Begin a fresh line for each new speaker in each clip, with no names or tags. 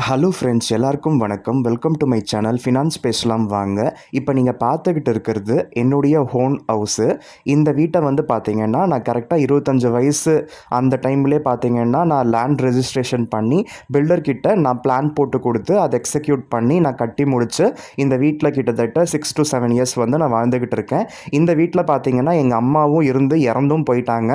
Hello friends, எல்லாருக்கும் வணக்கம். Welcome to my channel finance பேசலாம் வாங்க. இப்போ நீங்கள் பார்த்துக்கிட்டு இருக்கிறது என்னுடைய ஓன் ஹவுஸு. இந்த வீட்டை வந்து பார்த்தீங்கன்னா, நான் கரெக்டாக 25 வயசு அந்த டைம்லேயே பார்த்தீங்கன்னா, நான் லேண்ட் ரெஜிஸ்ட்ரேஷன் பண்ணி பில்டர்கிட்ட நான் பிளான் போட்டு கொடுத்து அதை எக்ஸிக்யூட் பண்ணி நான் கட்டி முடித்து இந்த வீட்டில் கிட்டத்தட்ட 6 to 7 இயர்ஸ் வந்து நான் வாழ்ந்துக்கிட்டு இருக்கேன். இந்த வீட்டில் பார்த்தீங்கன்னா, எங்கள் அம்மாவும் இறந்தும் போயிட்டாங்க.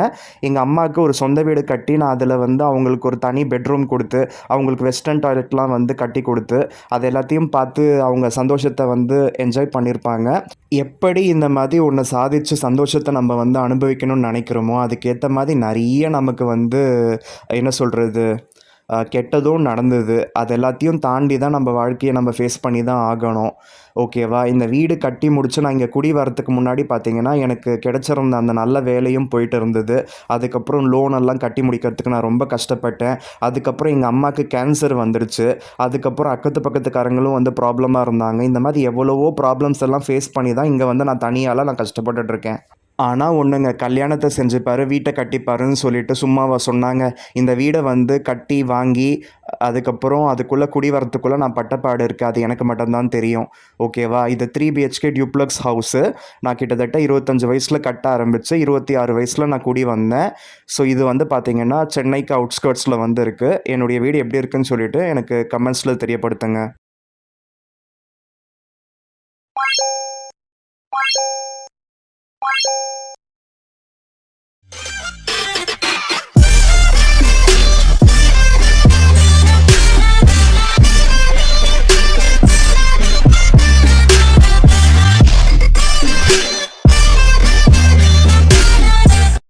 எங்கள் அம்மாவுக்கு ஒரு சொந்த வீடு கட்டி நான் அதில் வந்து அவங்களுக்கு ஒரு தனி பெட்ரூம் கொடுத்து அவங்களுக்கு வெஸ்டர்ன் டாய்லெட் வந்து கட்டி கொடுத்து அது எல்லாத்தையும் பார்த்து அவங்க சந்தோஷத்தை வந்து என்ஜாய் பண்ணியிருப்பாங்க. எப்படி இந்த மாதிரி ஒன்று சாதிச்சு சந்தோஷத்தை நம்ம வந்து அனுபவிக்கணும்னு நினைக்கிறோமோ அதுக்கேற்ற மாதிரி நிறைய நமக்கு வந்து என்ன சொல்கிறது, கெட்டதும் நடந்தது. அது எல்லாத்தையும் தாண்டி தான் நம்ம வாழ்க்கையை நம்ம ஃபேஸ் பண்ணி தான் ஆகணும். ஓகேவா? இந்த வீடு கட்டி முடிச்சு நான் இங்கே குடி வரத்துக்கு முன்னாடி பார்த்தீங்கன்னா, எனக்கு கிடைச்சிருந்த அந்த நல்ல வேலையும் போயிட்டு இருந்தது. அதுக்கப்புறம் லோன் எல்லாம் கட்டி முடிக்கிறதுக்கு நான் ரொம்ப கஷ்டப்பட்டேன். அதுக்கப்புறம் எங்கள் அம்மாவுக்கு கேன்சர் வந்துடுச்சு. அதுக்கப்புறம் அக்கத்து பக்கத்துக்காரங்களும் வந்து ப்ராப்ளமாக இருந்தாங்க. இந்த மாதிரி எவ்வளவோ ப்ராப்ளம்ஸ் எல்லாம் ஃபேஸ் பண்ணி தான் இங்கே வந்து நான் தனியால் நான் கஷ்டப்பட்டுட்ருக்கேன். ஆனால் ஒன்றுங்க, கல்யாணத்தை செஞ்சுப்பார், வீட்டை கட்டிப்பாருன்னு சொல்லிட்டு சும்மாவா சொன்னாங்க? இந்த வீடை வந்து கட்டி வாங்கி அதுக்கப்புறம் அதுக்குள்ளே குடி வரத்துக்குள்ளே நான் பட்டப்பாடு இருக்குது. அது எனக்கு மட்டும்தான் தெரியும். ஓகேவா? இது 3 BHK டியூப்ளக்ஸ் ஹவுஸு. நான் கிட்டத்தட்ட 25 வயசில் கட்ட ஆரம்பித்து 26 வயசில் நான் குடி வந்தேன். ஸோ இது வந்து பார்த்திங்கன்னா சென்னைக்கு அவுட்ஸ்கர்ட்ஸில் வந்து இருக்குது. என்னுடைய வீடு எப்படி இருக்குன்னு சொல்லிட்டு எனக்கு கமெண்ட்ஸில் தெரியப்படுத்துங்க.